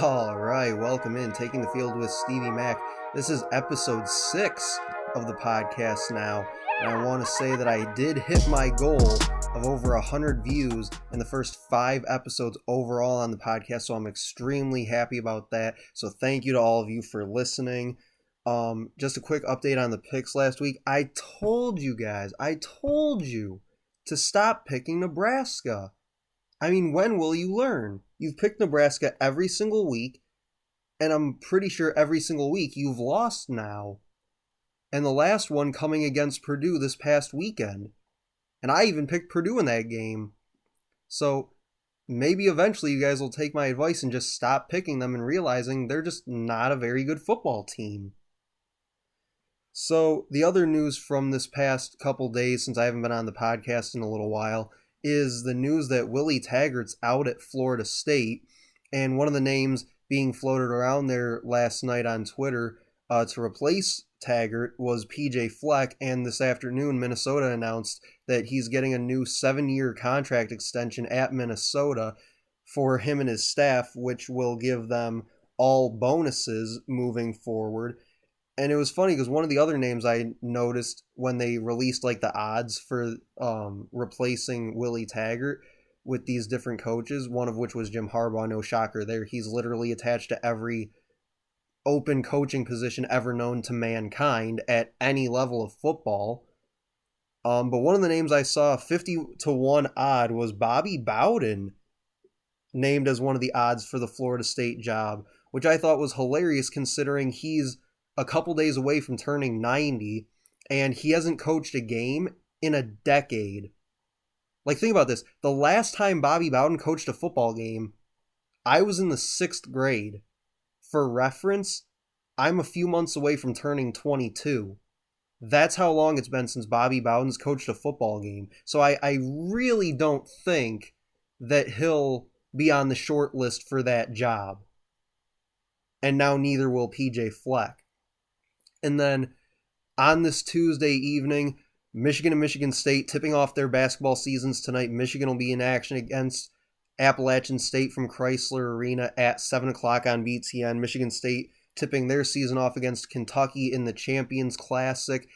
All right, welcome in. Taking the Field with Stevie Mac. This is episode 6 of the podcast now, and I want to say that I did hit my goal of over 100 views in the first 5 episodes overall on the podcast, so I'm extremely happy about that. So thank you to all of you for listening. Just a quick update on the picks last week. I told you to stop picking Nebraska. I mean, when will you learn? You've picked Nebraska every single week, and I'm pretty sure every single week you've lost now. And the last one coming against Purdue this past weekend. And I even picked Purdue in that game. So maybe eventually you guys will take my advice and just stop picking them and realizing they're just not a very good football team. So the other news from this past couple days, since I haven't been on the podcast in a little while, is the news that Willie Taggart's out at Florida State, and one of the names being floated around there last night on Twitter to replace Taggart was PJ Fleck, and this afternoon Minnesota announced that he's getting a new 7-year contract extension at Minnesota for him and his staff, which will give them all bonuses moving forward. And it was funny because one of the other names I noticed when they released like the odds for replacing Willie Taggart with these different coaches, one of which was Jim Harbaugh, no shocker there. He's literally attached to every open coaching position ever known to mankind at any level of football. But one of the names I saw, 50-1 odd, was Bobby Bowden named as one of the odds for the Florida State job, which I thought was hilarious considering he's a couple days away from turning 90, and he hasn't coached a game in a decade. Like, think about this. The last time Bobby Bowden coached a football game, I was in the 6th grade. For reference, I'm a few months away from turning 22. That's how long it's been since Bobby Bowden's coached a football game. So I really don't think that he'll be on the short list for that job. And now neither will PJ Fleck. And then on this Tuesday evening, Michigan and Michigan State tipping off their basketball seasons tonight. Michigan will be in action against Appalachian State from Chrysler Arena at 7 o'clock on BTN. Michigan State tipping their season off against Kentucky in the Champions Classic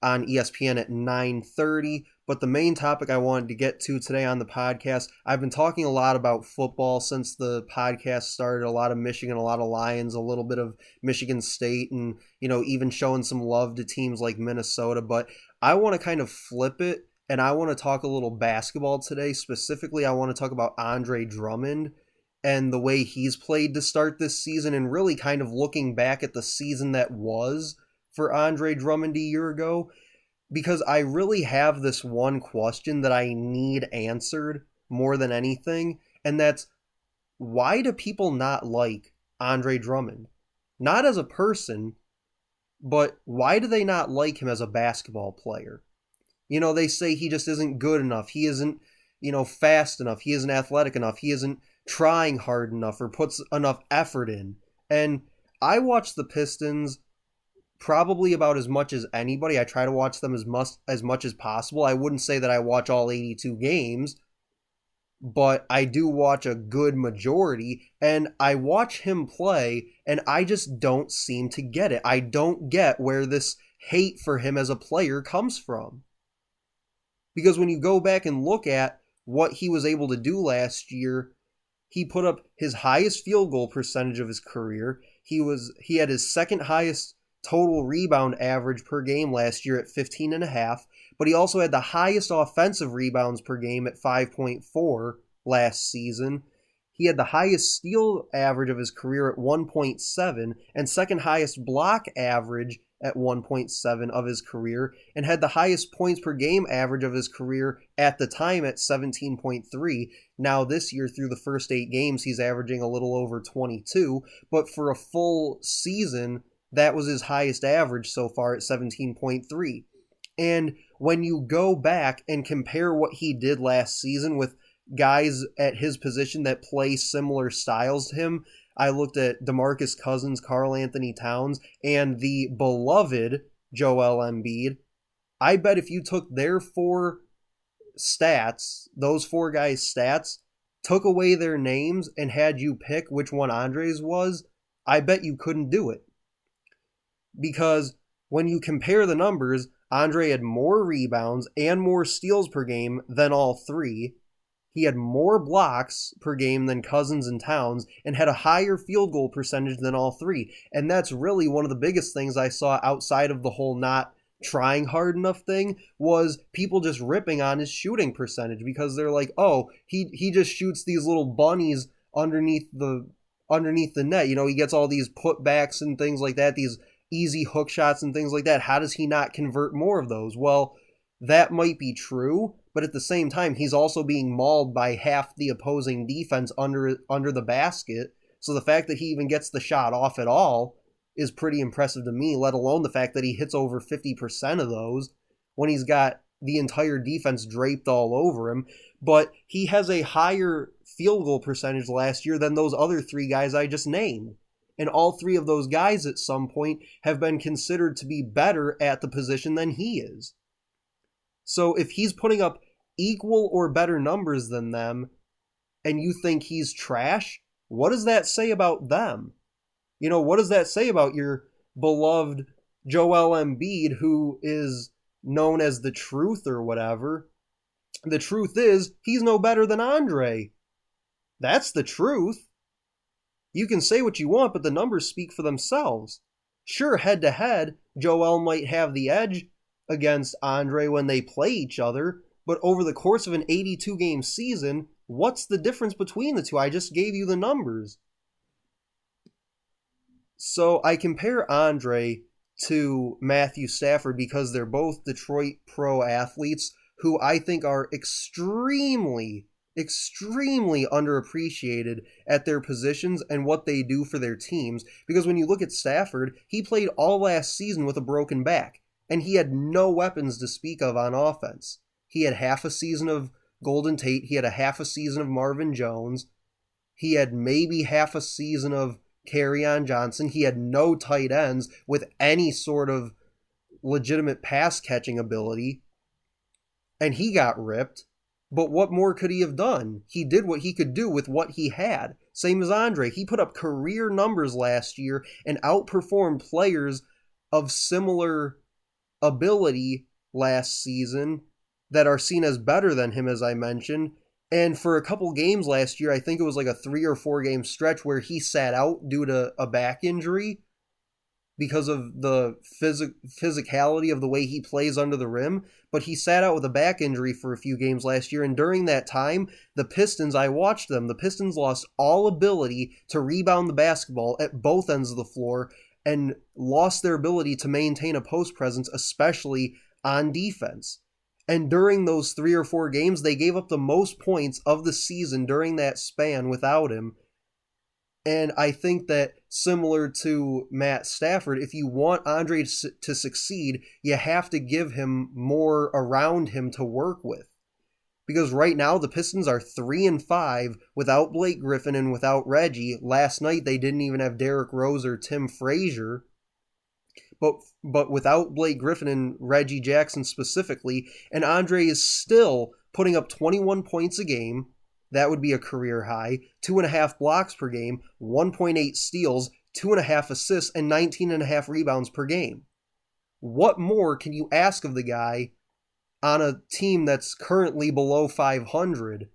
on ESPN at 9:30. But the main topic I wanted to get to today on the podcast, I've been talking a lot about football since the podcast started, a lot of Michigan, a lot of Lions, a little bit of Michigan State, and, even showing some love to teams like Minnesota. But I want to kind of flip it, and I want to talk a little basketball today. Specifically, I want to talk about Andre Drummond and the way he's played to start this season, and really kind of looking back at the season that was for Andre Drummond a year ago, because I really have this one question that I need answered more than anything, and that's, why do people not like Andre Drummond? Not as a person, but why do they not like him as a basketball player? They say he just isn't good enough. He isn't, fast enough. He isn't athletic enough. He isn't trying hard enough or puts enough effort in. And I watch the Pistons probably about as much as anybody. I try to watch them as much as possible. I wouldn't say that I watch all 82 games, but I do watch a good majority, and I watch him play, and I just don't seem to get it. I don't get where this hate for him as a player comes from. Because when you go back and look at what he was able to do last year, he put up his highest field goal percentage of his career. He had his second highest total rebound average per game last year at 15.5, but he also had the highest offensive rebounds per game at 5.4 last season. He had the highest steal average of his career at 1.7 and second highest block average at 1.7 of his career, and had the highest points per game average of his career at the time at 17.3. Now this year, through the first 8 games, he's averaging a little over 22, but for a full season, that was his highest average so far at 17.3. And when you go back and compare what he did last season with guys at his position that play similar styles to him, I looked at DeMarcus Cousins, Karl Anthony Towns, and the beloved Joel Embiid. I bet if you took their 4 stats, those 4 guys' stats, took away their names and had you pick which one Andre's was, I bet you couldn't do it. Because when you compare the numbers, Andre had more rebounds and more steals per game than all three. He had more blocks per game than Cousins and Towns and had a higher field goal percentage than all three. And that's really one of the biggest things I saw outside of the whole not trying hard enough thing, was people just ripping on his shooting percentage, because they're like, oh, he just shoots these little bunnies underneath the net. You know, he gets all these putbacks and things like that, these easy hook shots and things like that. How does he not convert more of those? Well, that might be true, but at the same time, he's also being mauled by half the opposing defense under the basket. So the fact that he even gets the shot off at all is pretty impressive to me, let alone the fact that he hits over 50% of those when he's got the entire defense draped all over him. But he has a higher field goal percentage last year than those other three guys I just named. And all three of those guys at some point have been considered to be better at the position than he is. So if he's putting up equal or better numbers than them, and you think he's trash, what does that say about them? You know, what does that say about your beloved Joel Embiid, who is known as the truth or whatever? The truth is, he's no better than Andre. That's the truth. You can say what you want, but the numbers speak for themselves. Sure, head-to-head, Joel might have the edge against Andre when they play each other, but over the course of an 82-game season, what's the difference between the two? I just gave you the numbers. So I compare Andre to Matthew Stafford because they're both Detroit pro athletes who I think are extremely underappreciated at their positions and what they do for their teams. Because when you look at Stafford, he played all last season with a broken back, and he had no weapons to speak of on offense. He had half a season of Golden Tate. He had a half a season of Marvin Jones. He had maybe half a season of Kerryon Johnson. He had no tight ends with any sort of legitimate pass catching ability, and he got ripped. But what more could he have done? He did what he could do with what he had. Same as Andre. He put up career numbers last year and outperformed players of similar ability last season that are seen as better than him, as I mentioned. And for a couple games last year, I think it was like a 3 or 4 game stretch where he sat out due to a back injury because of the physicality of the way he plays under the rim. But he sat out with a back injury for a few games last year, and during that time, the Pistons, I watched them, the Pistons lost all ability to rebound the basketball at both ends of the floor and lost their ability to maintain a post presence, especially on defense. And during those 3 or 4 games, they gave up the most points of the season during that span without him. And I think that similar to Matt Stafford, if you want Andre to succeed, you have to give him more around him to work with. Because right now, the Pistons are 3-5 without Blake Griffin and without Reggie. Last night, they didn't even have Derrick Rose or Tim Frazier. But without Blake Griffin and Reggie Jackson specifically, and Andre is still putting up 21 points a game. That would be a career high. 2.5 blocks per game, 1.8 steals, 2.5 assists, and 19.5 rebounds per game. What more can you ask of the guy on a team that's currently below 500?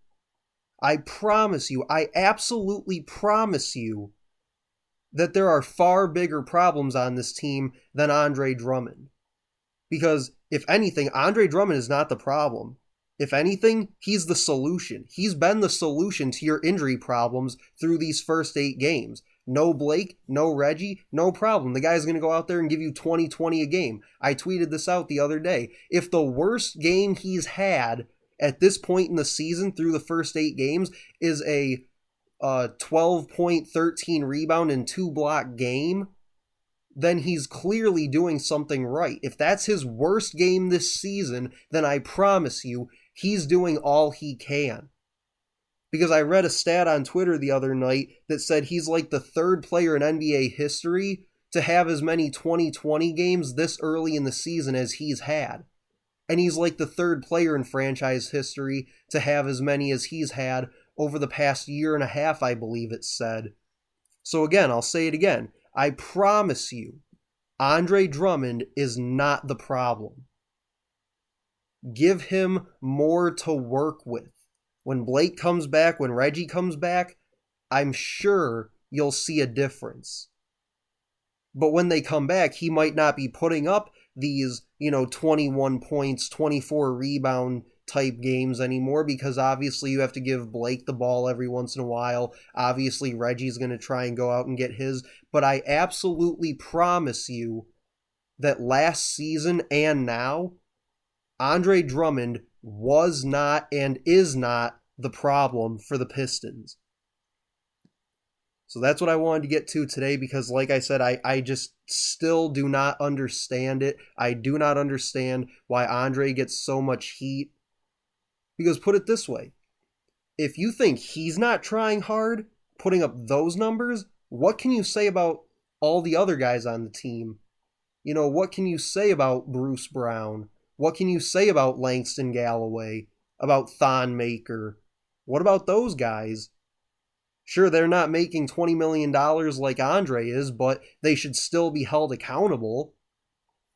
I promise you, I absolutely promise you, that there are far bigger problems on this team than Andre Drummond. Because, if anything, Andre Drummond is not the problem. If anything, he's the solution. He's been the solution to your injury problems through these first 8 games. No Blake, no Reggie, no problem. The guy's going to go out there and give you 20-20 a game. I tweeted this out the other day. If the worst game he's had at this point in the season through the first 8 games is a 12-point, 13 rebound, and 2 block game, then he's clearly doing something right. If that's his worst game this season, then I promise you, he's doing all he can. Because I read a stat on Twitter the other night that said he's like the 3rd player in NBA history to have as many 20-20 games this early in the season as he's had. And he's like the 3rd player in franchise history to have as many as he's had over the past year and a half, I believe it said. So again, I'll say it again. I promise you, Andre Drummond is not the problem. Give him more to work with. When Blake comes back, when Reggie comes back, I'm sure you'll see a difference. But when they come back, he might not be putting up these, 21 points, 24 rebound type games anymore, because obviously you have to give Blake the ball every once in a while. Obviously Reggie's going to try and go out and get his. But I absolutely promise you that last season and now, Andre Drummond was not and is not the problem for the Pistons. So that's what I wanted to get to today, because like I said, I just still do not understand it. I do not understand why Andre gets so much heat. Because put it this way, if you think he's not trying hard, putting up those numbers, what can you say about all the other guys on the team? What can you say about Bruce Brown? What can you say about Langston Galloway? About Thon Maker? What about those guys? Sure, they're not making $20 million like Andre is, but they should still be held accountable.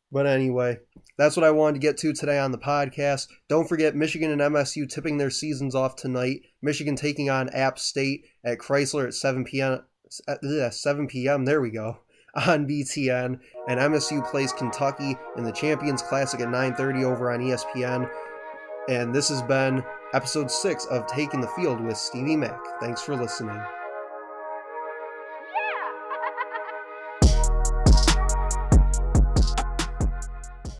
But anyway, that's what I wanted to get to today on the podcast. Don't forget, Michigan and MSU tipping their seasons off tonight. Michigan taking on App State at Chrysler at 7 p.m. 7 p.m. There we go. On BTN. And MSU plays Kentucky in the Champions Classic at 9:30 over on ESPN. And this has been episode 6 of Taking the Field with Stevie Mack. Thanks for listening.